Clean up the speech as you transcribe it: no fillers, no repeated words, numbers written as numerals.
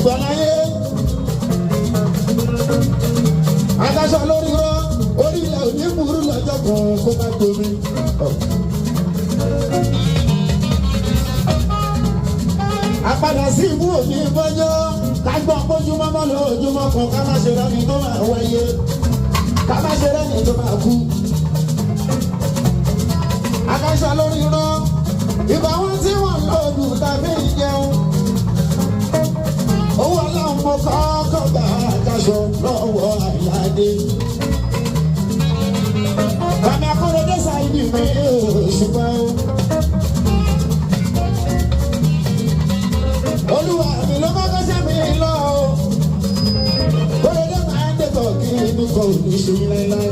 àgbàláyé adájọ́ lórí rọ orílẹ̀ òní burú lọ́jọ́ kan kó má gbomi. Àpadà sí ìbú òní bọ́jọ́ kágbọ́n bójúmọ́ mọ́ lójúmọ́ kan ká má ṣe rẹ́ni tó máa wáyé ká má ṣe rẹ́ni tó máa kú. Adájọ́ lórí rọ ìgbà wọn tí wọ́n lòdù tàbí ìjẹun. Owó ọlọ́run mo kọ́kọ́ gbà àjàṣọ lọ́wọ́ Àyàdé. Bàmí Akóredé Sáìdì mi ṣùgbọ́n o. Olúwa mi ló kọ́kọ́ ṣẹ́ mi lọ o. Kóredé máa ń dẹ̀tọ̀ kí inú kan ò ní ṣe láéláé.